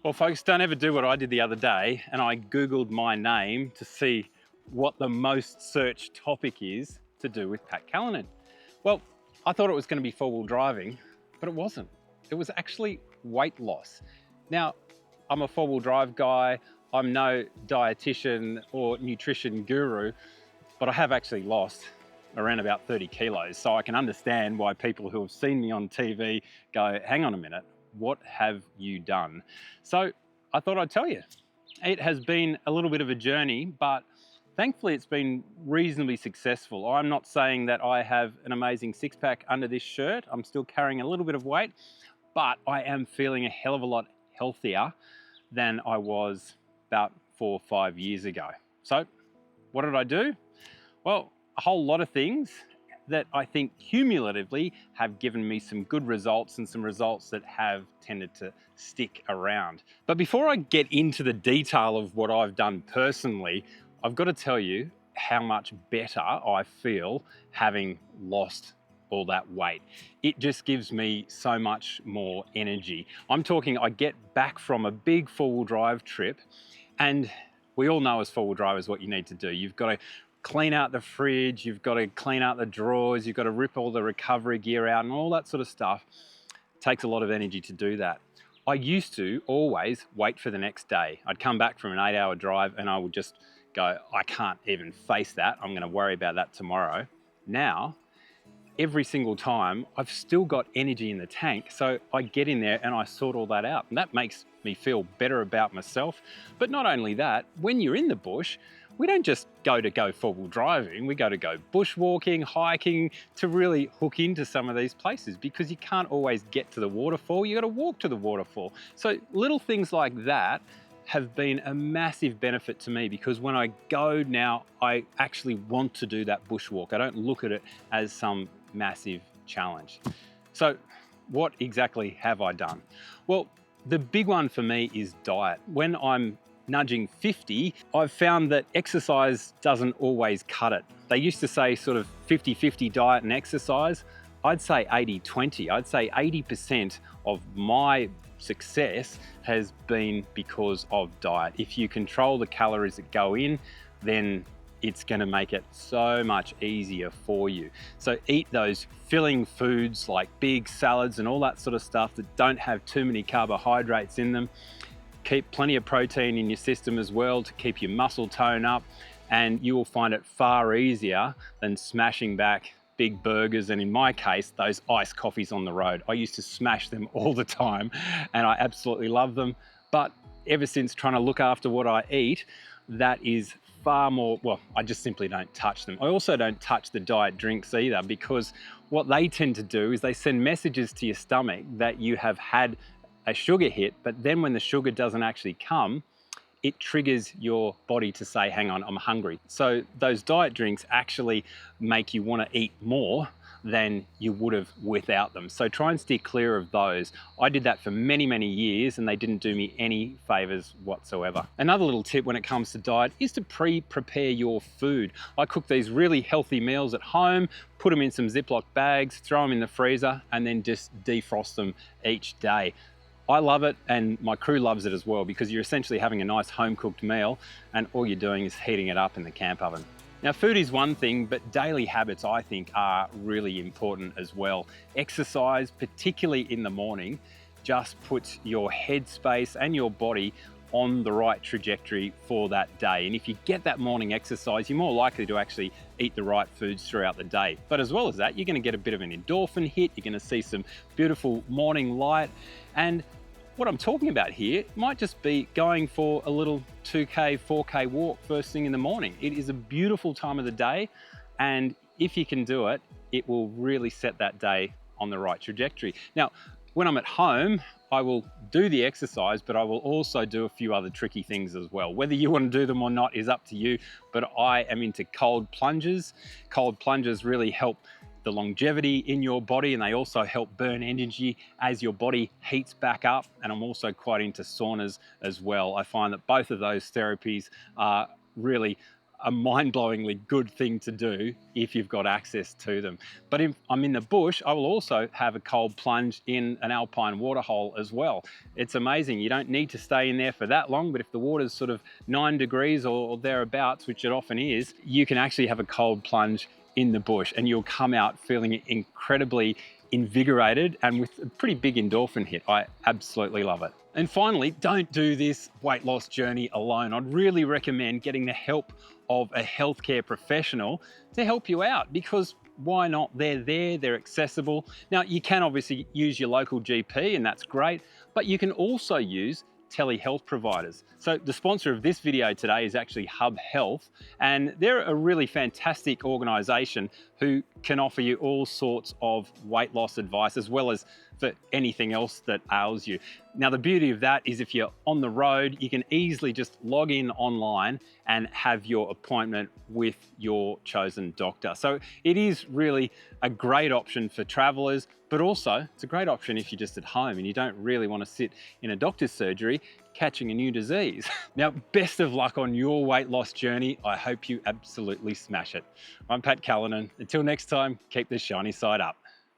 Well, folks, don't ever do what I did the other day and I Googled my name to see what the most searched topic is to do with Pat Callinan. Well, I thought it was going to be four-wheel driving, but it wasn't. It was actually weight loss. Now, I'm a four-wheel drive guy. I'm no dietitian or nutrition guru, but I have actually lost around about 30 kilos. So I can understand why people who have seen me on TV go, hang on a minute, what have you done? So I thought I'd tell you. It has been a little bit of a journey, but thankfully it's been reasonably successful. I'm not saying that I have an amazing six-pack under this shirt. I'm still carrying a little bit of weight, but I am feeling a hell of a lot healthier than I was about 4 or 5 years ago. So what did I do? Well, a whole lot of things that I think cumulatively have given me some good results and some results that have tended to stick around. But before I get into the detail of what I've done personally, I've got to tell you how much better I feel having lost all that weight. It just gives me so much more energy. I'm talking, I get back from a big four-wheel drive trip, and we all know as four-wheel drivers what you need to do. You've got to clean out the fridge, you've got to clean out the drawers, you've got to rip all the recovery gear out and all that sort of stuff. It takes a lot of energy to do that. I used to always wait for the next day. I'd come back from an 8-hour drive and I would just go, I can't even face that. I'm going to worry about that tomorrow. Now, every single time, I've still got energy in the tank. So I get in there and I sort all that out. And that makes me feel better about myself. But not only that, when you're in the bush, we don't just go four-wheel driving, we go bushwalking, hiking, to really hook into some of these places, because you can't always get to the waterfall, you got to walk to the waterfall. So little things like that have been a massive benefit to me, because when I go now, I actually want to do that bushwalk. I don't look at it as some massive challenge. So what exactly have I done? Well, the big one for me is diet. When I'm nudging 50, I've found that exercise doesn't always cut it. They used to say sort of 50-50 diet and exercise. I'd say 80-20. I'd say 80% of my success has been because of diet. If you control the calories that go in, then it's going to make it so much easier for you. So eat those filling foods like big salads and all that sort of stuff that don't have too many carbohydrates in them. Keep plenty of protein in your system as well to keep your muscle tone up, and you will find it far easier than smashing back big burgers, and in my case, those iced coffees on the road. I used to smash them all the time and I absolutely love them. But ever since trying to look after what I eat, that is far more, well, I just simply don't touch them. I also don't touch the diet drinks either, because what they tend to do is they send messages to your stomach that you have had a sugar hit, but then when the sugar doesn't actually come, it triggers your body to say, hang on, I'm hungry. So those diet drinks actually make you want to eat more than you would have without them. So try and steer clear of those. I did that for many, many years and they didn't do me any favors whatsoever. Another little tip when it comes to diet is to pre-prepare your food. I cook these really healthy meals at home, put them in some Ziploc bags, throw them in the freezer, and then just defrost them each day. I love it, and my crew loves it as well, because you're essentially having a nice home-cooked meal and all you're doing is heating it up in the camp oven. Now, food is one thing, but daily habits, I think, are really important as well. Exercise, particularly in the morning, just puts your headspace and your body on the right trajectory for that day. And if you get that morning exercise, you're more likely to actually eat the right foods throughout the day. But as well as that, you're going to get a bit of an endorphin hit, you're going to see some beautiful morning light. And what I'm talking about here might just be going for a little 2K, 4K walk first thing in the morning. It is a beautiful time of the day, and if you can do it, it will really set that day on the right trajectory. Now, when I'm at home, I will do the exercise, but I will also do a few other tricky things as well. Whether you want to do them or not is up to you, but I am into cold plunges. Cold plunges really help the longevity in your body, and they also help burn energy as your body heats back up. And I'm also quite into saunas as well. I find that both of those therapies are really a mind-blowingly good thing to do if you've got access to them. But if I'm in the bush, I will also have a cold plunge in an alpine waterhole as well. It's amazing. You don't need to stay in there for that long, but if the water's sort of 9 degrees or thereabouts, which it often is, you can actually have a cold plunge in the bush and you'll come out feeling incredibly invigorated and with a pretty big endorphin hit. I absolutely love it. And finally, don't do this weight loss journey alone. I'd really recommend getting the help of a healthcare professional to help you out, because why not? They're there, they're accessible. Now, you can obviously use your local GP and that's great, but you can also use telehealth providers. So the sponsor of this video today is actually Hub Health, and they're a really fantastic organisation who can offer you all sorts of weight loss advice as well as for anything else that ails you. Now, the beauty of that is if you're on the road, you can easily just log in online and have your appointment with your chosen doctor. So it is really a great option for travellers, but also it's a great option if you're just at home and you don't really want to sit in a doctor's surgery catching a new disease. Now, best of luck on your weight loss journey. I hope you absolutely smash it. I'm Pat Callinan. Until next time, keep the shiny side up.